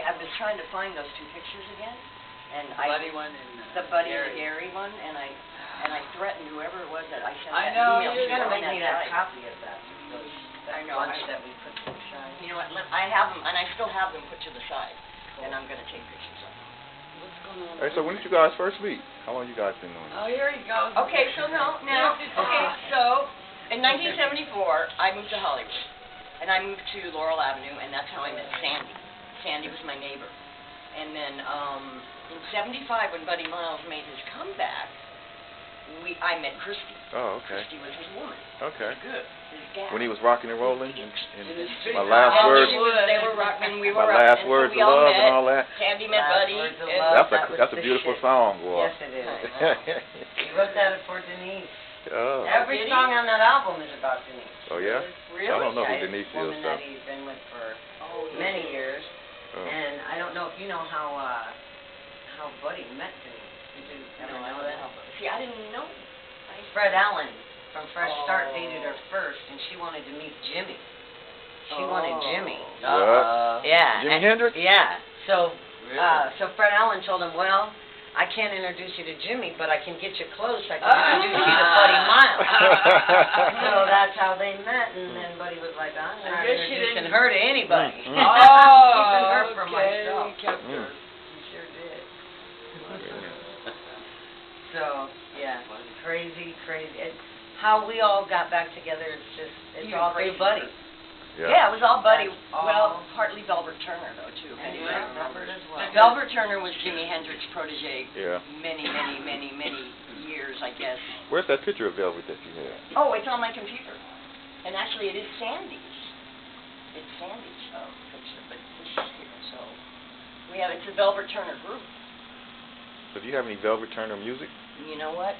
I was trying to find those two pictures again, and The Buddy one and the Buddy Gary. and the Gary one, and I threatened whoever it was that I sent I that know, email you're to gonna on make me that that site. copy of that. I know, Bunch that we put to the side. You know what, I have them, and I still have them put to the side, and I'm gonna take pictures of them. What's going on? Hey, so when did you guys first meet? How long you guys been knowing? Oh, here he goes. Okay, so so in 1974, I moved to Hollywood, and I moved to Laurel Avenue, and that's how I met Sandy. Sandy was my neighbor. And then in 75, when Buddy Miles made his comeback, I met Christie. Oh, okay. Christie was his woman. Okay. Good. His gal. When he was rocking and rolling, and street. my last And words, they were rocking, we were my rocking. last and so words we of all love met. and all that. Sandy met Last Buddy. words of and- love. That's a beautiful song, boy. Yes, it is. He wrote that for Denise. Oh. Every Did he? song on that album is about Denise. Oh yeah. Really? I don't know who Yeah, Denise woman is, that though. he's been with for Oh, many years. Oh. And I don't know if you know how Buddy met Denise. Did you ever No, I know don't that? know. See, I didn't know. Fred Allen from Fresh Start Oh. dated her first, and she wanted to meet Jimmy. She wanted Jimmy. What? Yeah. Jimi and- Hendrix? Yeah. So, Really? so Fred Allen told him, well, I can't introduce you to Jimmy, but I can get you close. I can introduce you to Buddy Miles. So that's how they met, and then Buddy was like, I'm I not guess she introducing didn't- her to anybody. Mm. Keeping her Oh, for okay. myself. He kept Mm. her. He sure did. So, yeah, crazy. How we all got back together, it's You all crazy. through Buddy. Yeah, it was all Buddy. That's all. Well, partly Velvet Turner, though, too. And Anyway. Robert as well. Velvet Turner was Jimi Hendrix's protege Yeah. many years, I guess. Where's that picture of Velvet that you had? Oh, it's on my computer. And actually, it is Sandy's. It's Sandy's picture, but this is here. So it's a Velvet Turner group. So do you have any Velvet Turner music? You know what?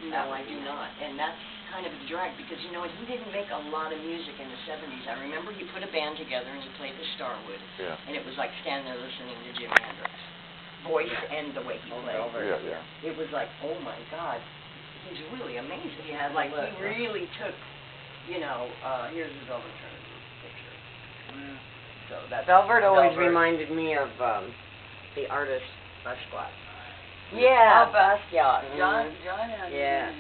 No, I do not. And that's kind of a drag because, you know what, he didn't make a lot of music in the 70s. I remember he put a band together and he played the Starwood. Yeah. And it was like standing there listening to Jimi Hendrix. Voice and the way he played. Yeah. It was like, oh my God, he's really amazing. He had like, he really took, here's the Velvet Turner group picture. So that's Velvet always Velvet. reminded me of the artist Bus Squad. Yeah, Basquiat. John had Yeah.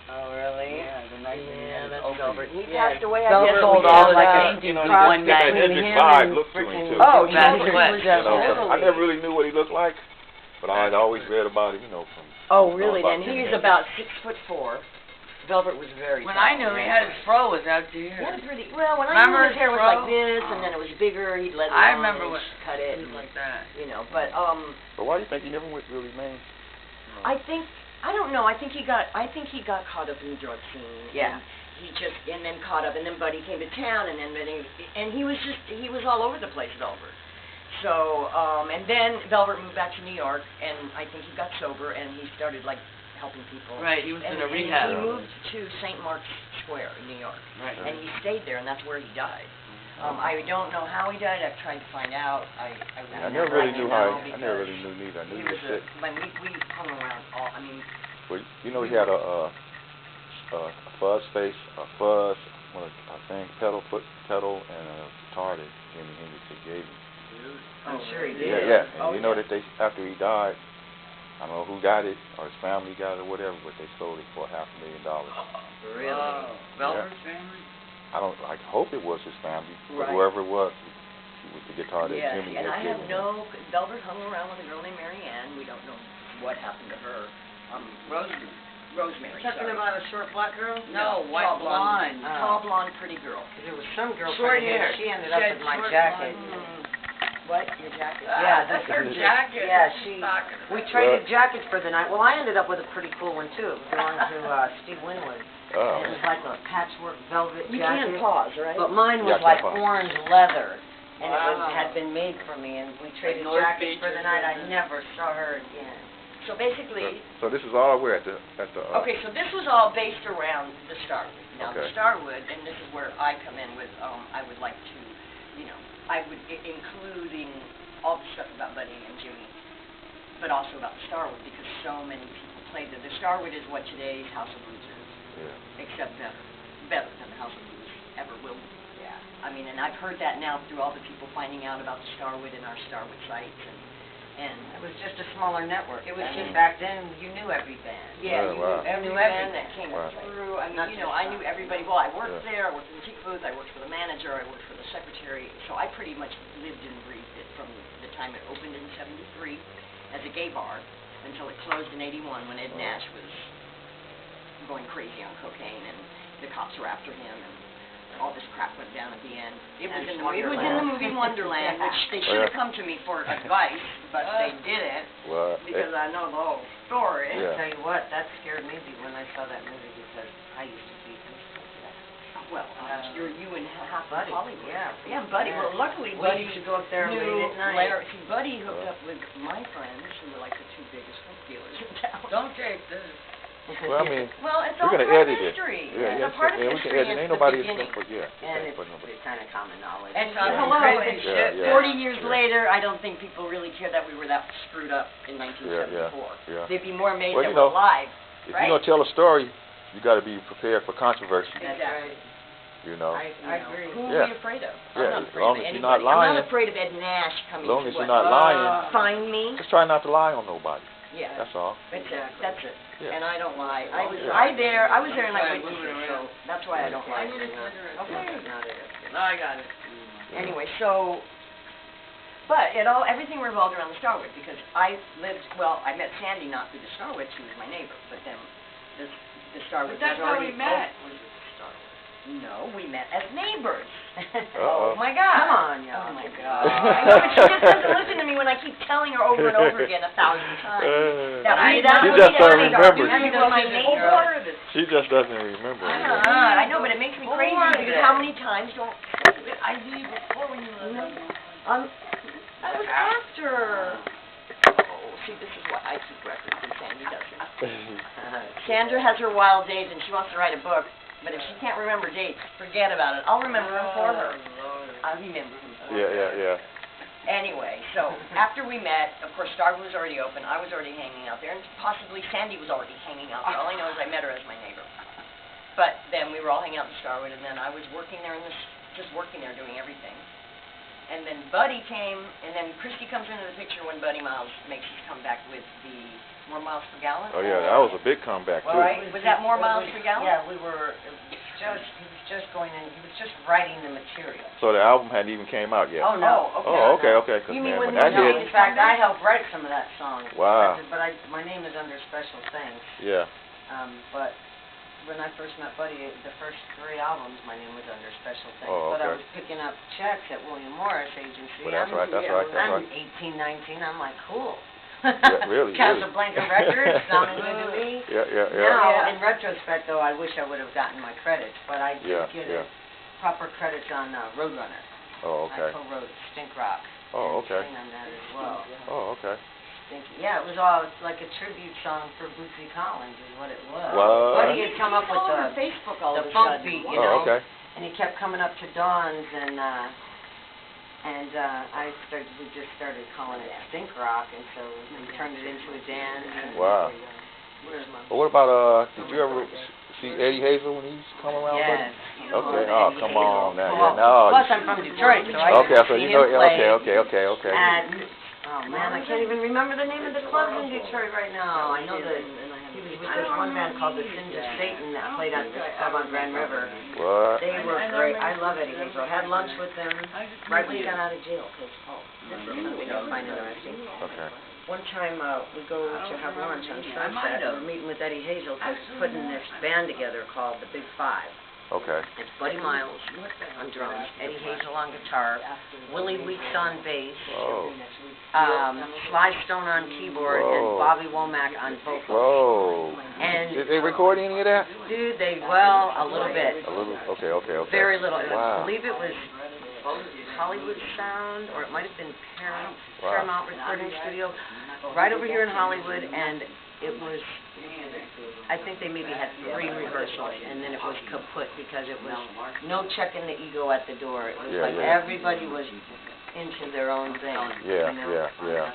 Oh, really? Yeah, the night when he Yeah, had that's his Velvet. opening. He passed away, I Velvet guess. sold we all had, like uh, a painting you know, one he's got night. that Hendrix him vibe and look to him, frickin' too. Oh, Bass totally. Squad. Was, You know, totally. I never really knew what he looked like, but I had always read about him, from. Oh, really? about Then Jimi he's Hendrix. about 6'4". Velvet was very When tall. I knew he had his fro was out to He here. had a pretty, well, when I Remember knew his hair was his like fro? this, and then it was bigger, he'd let it I on remember and when cut it, he was and, like that. but, But why do you think he never went really main? I don't know, I think he got caught up in the drug scene. Yeah. And then caught up, and then Buddy came to town, and he was all over the place, Velvet. So, and then Velvet moved back to New York, and I think he got sober, and he started, like, helping people. Right, he was And in a rehab. he moved to St. Mark's Square in New York, Right. and he stayed there, and that's where he died. I don't know how he died. I've tried to find out. I never really knew how. I because never really knew neither. I knew he was sick. We hung around all. I mean. Well, he had a fuzz face, a thing, foot pedal, and a guitar that Jimi Hendrix had gave him. I'm sure he did. Yeah. And Oh, you know that after he died, I don't know who got it or his family got it or whatever, but they sold it for $500,000. Really? Velvet's family? I hope it was his family, but Right. whoever it was with the guitar that Yes, Jimmy and had I have given him. Velvet hung around with a girl named Mary Ann. We don't know what happened to her. Rosemary. Rosemary. Talking sorry. about a short black girl? No, white tall blonde. Tall blonde, pretty girl. There was some girl Short from here. hair. She ended She up had with my short jacket. What? Your jacket? Yeah, that's that's her jacket. Yeah, She's talking we about. traded jackets for the night. Well, I ended up with a pretty cool one too. It belonged to Steve Winwood. Oh. And it was like a patchwork velvet You jacket. can't pause, right? But mine was Yeah, like can't pause. orange leather. And it Wow. had been made for me, and we traded North jackets Beach for the or night. I something. never saw her again. So basically, So this is all where at the. okay, so this was all based around the Starwood. Now, the Okay. Starwood, and this is where I come in with, I would like to, I would including all the stuff about Buddy and Jimmy, but also about the Starwood, because so many people played there. The Starwood is what today's House of Blues is, Yeah. except better than the House of Blues ever will be. Yeah. I mean, and I've heard that now through all the people finding out about the Starwood and our Starwood sites, and It was just a smaller network. It was I just mean, back then, you knew every band. yeah, Yeah, you wow. knew every Knew band everything. that came Wow. through. I mean, Not you know, just I knew everybody. Well, I worked Yeah. there. I worked in the ticket booth. I worked for the manager. I worked for the secretary. So I pretty much lived and breathed it from the time it opened in '73 as a gay bar until it closed in '81 when Ed Nash was going crazy on cocaine and the cops were after him and all this crap went down at the end. It was in the movie Wonderland, which they should have come to me for advice, but they didn't Well, because I know the whole story. Yeah. I'll tell you what, that scared me when I saw that movie because I used to be Well, you and half of Buddy, Hollywood. yeah. Yeah, Buddy. Yeah. Well, luckily, We Buddy used to go up there knew late at night. Larry. See, Buddy hooked up with my friends, who were like the two biggest drug dealers in town. Don't take this. well, I mean, Well, it's we're all gonna part of edit it. history. Yeah, It's a part of we can history. edit. It's Ain't the nobody beginning. And it's kind of common knowledge. And Christie hello, shit. Yeah, yeah. 40 years Yeah. later, I don't think people really care that we were that screwed up in 1974. Yeah. They'd be more amazed Well, that you we're know, alive, if right? you're gonna tell a story, you got to be prepared for controversy. That's Exactly. right. You know. I agree. Who Yeah. are we afraid of? Yeah, I'm not as afraid long of as anybody. you're not I'm lying. not afraid of Ed Nash coming As long to as you're what, not lying, find me. just try not to lie on nobody. Yeah. That's all. That's it. Yeah. And I don't lie. I was Yeah. I was there and I That's why I witnessed move it it, so around. that's why I don't lie. I need a cigarette. Okay. No, I got it. Anyway, so, but everything revolved around the Starwood because I met Sandy not through the Starwood, she was my neighbor, but then the Starwood But that's was how already we met. No, we met as neighbors. Uh-oh. Oh my God. Come on, Oh y'all. my God. I know, but she just doesn't listen to me when I keep telling her over and over again 1,000 times. That She we just doesn't met remember. Sandy was my neighbor. She just doesn't remember. I know, but it makes me crazy because how many times don't I knew you before when you were little. I was after. Oh, see, this is what I keep records and Sandy doesn't. Sandra has her wild days and she wants to write a book, but if she can't remember dates, forget about it. I'll remember them for her. I'll remember them for her. Yeah. Anyway, so after we met, of course, Starwood was already open. I was already hanging out there, and possibly Sandy was already hanging out there. All I know is I met her as my neighbor. But then we were all hanging out in Starwood, and then I was working there just working there, doing everything. And then Buddy came, and then Christie comes into the picture when Buddy Miles makes his comeback with the More Miles per Gallon. Oh yeah, that was a big comeback too. Right? Was that More Miles per Gallon? Yeah, he was just going in, he was just writing the material. So the album hadn't even came out yet. Oh, no. Oh, okay. 'Cause You mean man, when when that he was hit, In fact, I helped write some of that song. Wow. But my name is under special thanks. yeah. But when I first met Buddy, the first 3 albums, my name was under special thanks. Oh, But I okay. was picking up checks at William Morris Agency. Well, that's right. I'm 18, 19. I'm like, cool. Yeah, really. Casablanca Records sounded good to me. Yeah. Now, in retrospect, though, I wish I would have gotten my credits, but I did get proper credits on Roadrunner. Oh, okay. I co-wrote Stink Rock. Oh, okay. And sang on that as well. Oh, okay. Yeah, it was all like a tribute song for Bootsy Collins is what it was. What? Buddy had come up with All over Facebook all of the a funk sudden. beat, you Oh, know, okay. and he kept coming up to Dawn's and we just started calling it Stink Rock, and so we turned it into a dance. And Wow. where's my Well, what about did you ever see Eddie Hazel when he used to come around? Yes. Okay. Oh, come on now. Well, Yeah. No. plus I'm from Detroit, so I Okay. used So to you see know. him play. Okay. And, oh man, I can't even remember the name of the club in Detroit right now. I know that he was with this one band called the Sins of Satan that played at this club on Grand River. What? They were great. I love Eddie Hazel. I had lunch with them right when he got out of jail. Cause, this is something I find interesting. Okay. One time we go to have lunch on Sunset. We're meeting with Eddie Hazel because he's putting this band together called the Big Five. Okay. It's Buddy Miles on drums, Eddie Hazel on guitar, Willie Weeks on bass, Oh. Sly Stone on keyboard, and Whoa. Bobby Womack on vocals. Whoa. And Did they record any of that? dude, a little bit. A little. Okay. Very little. Wow. I believe it was Hollywood Sound, or it might have been Wow. Paramount Recording Studio, right over here in Hollywood, and it was, I think they maybe had 3 rehearsals, and then it was kaput because it was no checking the ego at the door. It was Yeah, like yeah. everybody was into their own thing. Yeah. you know? Yeah.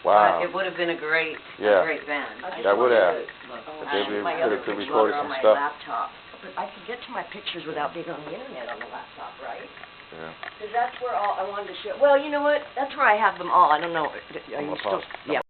But Wow. it would have been a great Yeah. band. That would have. Oh, They my could other have picture recorded on some my stuff. laptop. but I could get to my pictures without being on the internet on the laptop, right? Yeah. Because that's where all I wanted to show. Well, you know what? That's where I have them all. I don't know. Are I'm you a still? pos- Yeah.